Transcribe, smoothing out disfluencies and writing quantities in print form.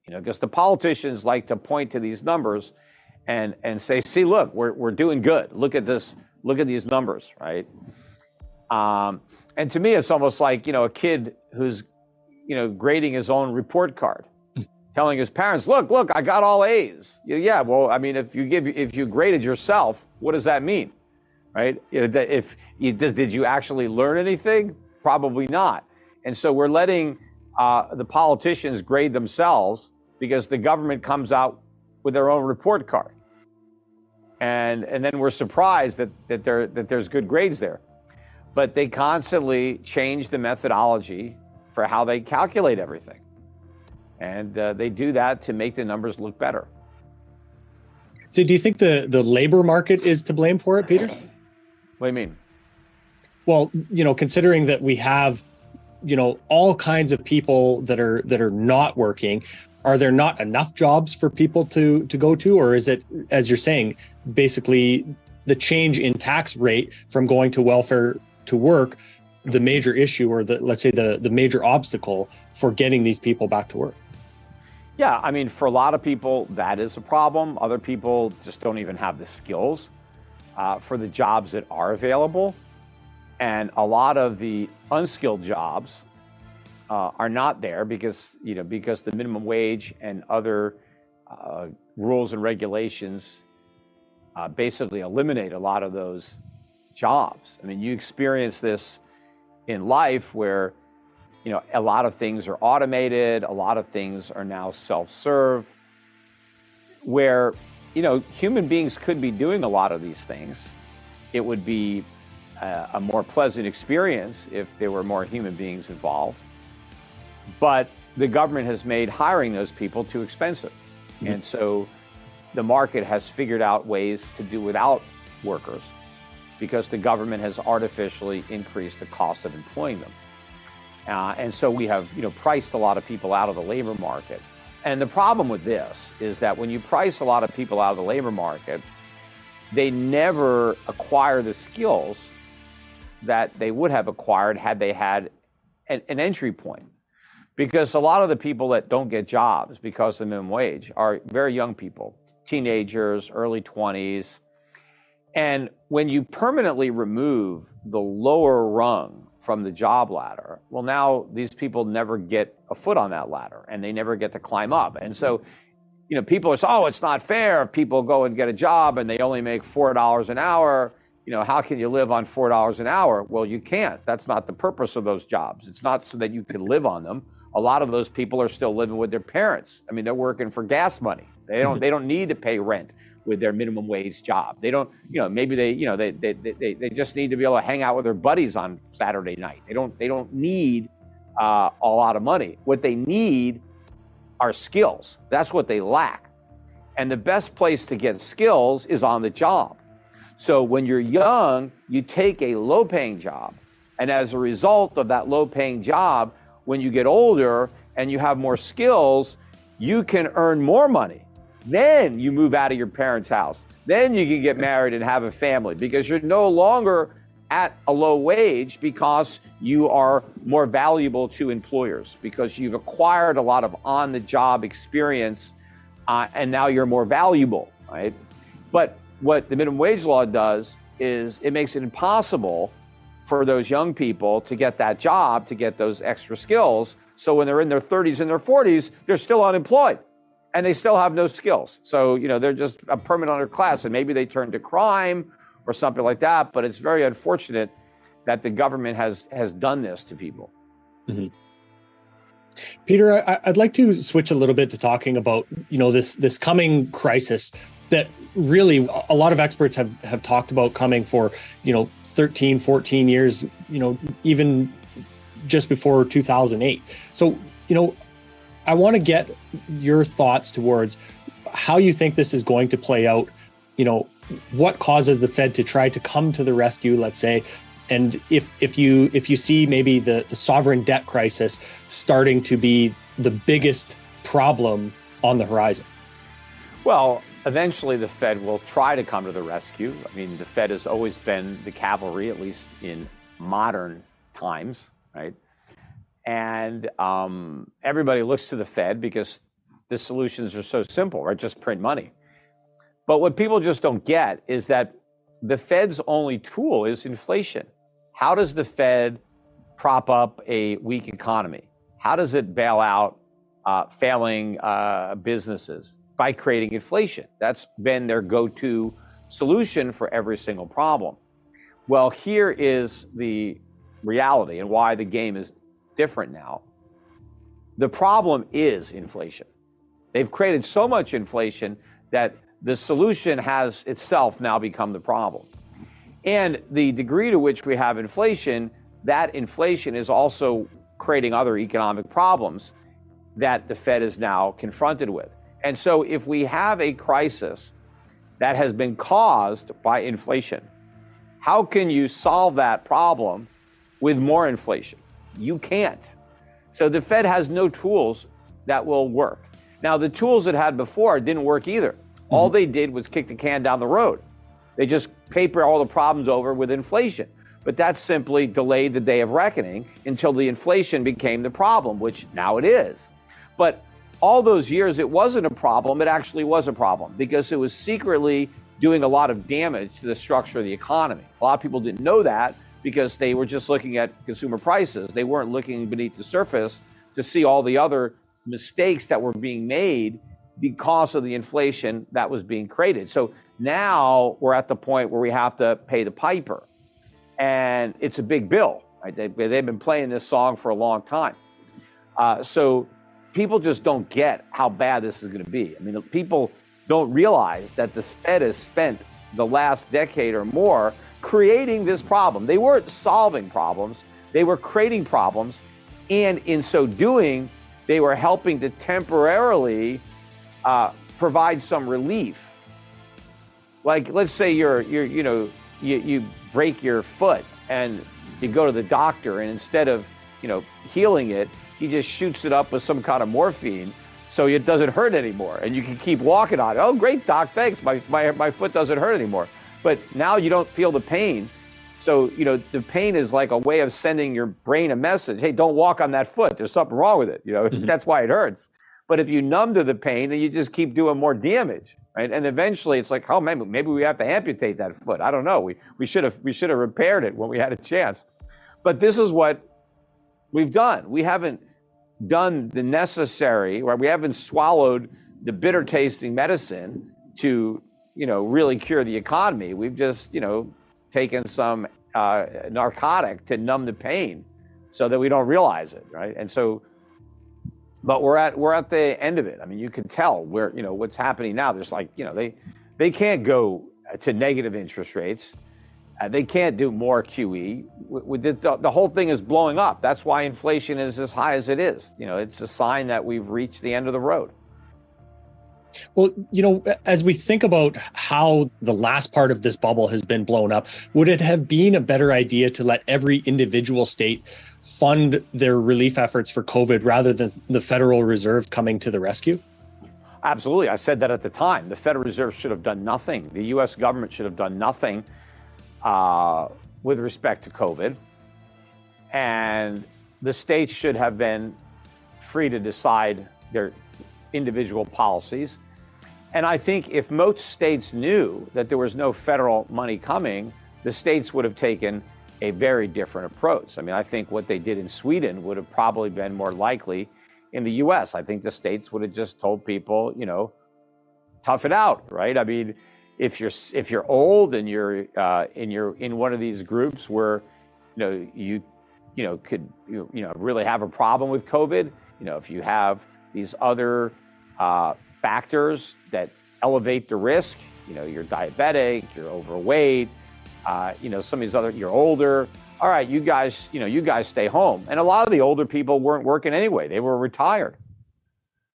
because the politicians like to point to these numbers and say, see, look, we're doing good. Look at this. Look at these numbers, right? And to me, it's almost like, a kid who's, grading his own report card, telling his parents, look, I got all A's. Yeah, well, I mean, if you graded yourself, what does that mean, right? Did you actually learn anything? Probably not. And so we're letting the politicians grade themselves because the government comes out with their own report card. And then we're surprised that there's good grades there. But they constantly change the methodology for how they calculate everything. And they do that to make the numbers look better. So do you think the labor market is to blame for it, Peter? What do you mean? Well, considering that we have, all kinds of people that are not working, are there not enough jobs for people to go to? Or is it, as you're saying, basically the change in tax rate from going to welfare to work, the major issue, or let's say the major obstacle for getting these people back to work? Yeah, I mean, for a lot of people, that is a problem. Other people just don't even have the skills for the jobs that are available. And a lot of the unskilled jobs are not there because the minimum wage and other rules and regulations basically eliminate a lot of those jobs. I mean, you experience this in life where, a lot of things are automated, a lot of things are now self-serve, where, human beings could be doing a lot of these things. It would be a more pleasant experience if there were more human beings involved. But the government has made hiring those people too expensive. Mm-hmm. And so the market has figured out ways to do without workers because the government has artificially increased the cost of employing them. And so we have, priced a lot of people out of the labor market. And the problem with this is that when you price a lot of people out of the labor market, they never acquire the skills that they would have acquired had they had an entry point. Because a lot of the people that don't get jobs because of the minimum wage are very young people, teenagers, early 20s. And when you permanently remove the lower rung from the job ladder, well, now these people never get a foot on that ladder and they never get to climb up. And so, people are saying, oh, it's not fair if people go and get a job and they only make $4 an hour. How can you live on $4 an hour? Well, you can't. That's not the purpose of those jobs. It's not so that you can live on them. A lot of those people are still living with their parents. I mean, they're working for gas money. They don't need to pay rent with their minimum wage job. They don't, maybe they just need to be able to hang out with their buddies on Saturday night. They don't need a lot of money. What they need are skills. That's what they lack. And the best place to get skills is on the job. So when you're young, you take a low-paying job. And as a result of that low-paying job, when you get older and you have more skills, you can earn more money. Then you move out of your parents' house. Then you can get married and have a family because you're no longer at a low wage because you are more valuable to employers because you've acquired a lot of on-the-job experience and now you're more valuable, right? But what the minimum wage law does is it makes it impossible for those young people to get that job, to get those extra skills. So when they're in their 30s and their 40s, they're still unemployed and they still have no skills. So, they're just a permanent underclass and maybe they turn to crime or something like that. But it's very unfortunate that the government has done this to people. Mm-hmm. Peter, I'd like to switch a little bit to talking about, this coming crisis that really a lot of experts have talked about coming for, 13, 14 years, even just before 2008. So, I want to get your thoughts towards how you think this is going to play out. What causes the Fed to try to come to the rescue, let's say, and if you see maybe the sovereign debt crisis starting to be the biggest problem on the horizon? Well, eventually the Fed will try to come to the rescue. I mean, the Fed has always been the cavalry, at least in modern times, right? And everybody looks to the Fed because the solutions are so simple, right? Just print money. But what people just don't get is that the Fed's only tool is inflation. How does the Fed prop up a weak economy? How does it bail out failing businesses? By creating inflation. That's been their go-to solution for every single problem. Well, here is the reality and why the game is different now. The problem is inflation. They've created so much inflation that the solution has itself now become the problem. And the degree to which we have inflation, that inflation is also creating other economic problems that the Fed is now confronted with. And so if we have a crisis that has been caused by inflation, how can you solve that problem with more inflation? You can't. So the Fed has no tools that will work. Now, the tools it had before didn't work either. All they did was kick the can down the road. They just paper all the problems over with inflation. But that simply delayed the day of reckoning until the inflation became the problem, which now it is. But all those years, it wasn't a problem. It actually was a problem because it was secretly doing a lot of damage to the structure of the economy. A lot of people didn't know that because they were just looking at consumer prices. They weren't looking beneath the surface to see all the other mistakes that were being made because of the inflation that was being created. So now we're at the point where we have to pay the piper. And it's a big bill, right? They've been playing this song for a long time. So people just don't get how bad this is going to be. I mean, people don't realize that the Fed has spent the last decade or more creating this problem. They weren't solving problems. They were creating problems. And in so doing, they were helping to temporarily provide some relief. Like, let's say you break your foot and you go to the doctor, and instead of, healing it, he just shoots it up with some kind of morphine so it doesn't hurt anymore. And you can keep walking on it. Oh, great, doc, thanks. My foot doesn't hurt anymore. But now you don't feel the pain. So, the pain is like a way of sending your brain a message. Hey, don't walk on that foot. There's something wrong with it. That's why it hurts. But if you numb to the pain, then you just keep doing more damage, right? And eventually it's like, oh, maybe we have to amputate that foot. I don't know. We should have repaired it when we had a chance. But this is what we've done. We haven't done the necessary, right? We haven't swallowed the bitter tasting medicine to, really cure the economy. We've just, taken some narcotic to numb the pain so that we don't realize it, right? And so, but we're at the end of it. I mean, you can tell where, what's happening now. There's like, they can't go to negative interest rates. They can't do more QE. The whole thing is blowing up. That's why inflation is as high as it is. It's a sign that we've reached the end of the road. Well, as we think about how the last part of this bubble has been blown up, would it have been a better idea to let every individual state fund their relief efforts for COVID rather than the Federal Reserve coming to the rescue? Absolutely. I said that at the time. The Federal Reserve should have done nothing. The U.S. government should have done nothing with respect to COVID. And the states should have been free to decide their individual policies. And I think if most states knew that there was no federal money coming, the states would have taken a very different approach. I mean, I think what they did in Sweden would have probably been more likely in the U.S. I think the states would have just told people, tough it out, right? I mean, if you're old and you're in one of these groups where you could really have a problem with COVID, if you have these other factors that elevate the risk, you're diabetic, you're overweight, some of these other, you're older. All right, you guys stay home. And a lot of the older people weren't working anyway. They were retired.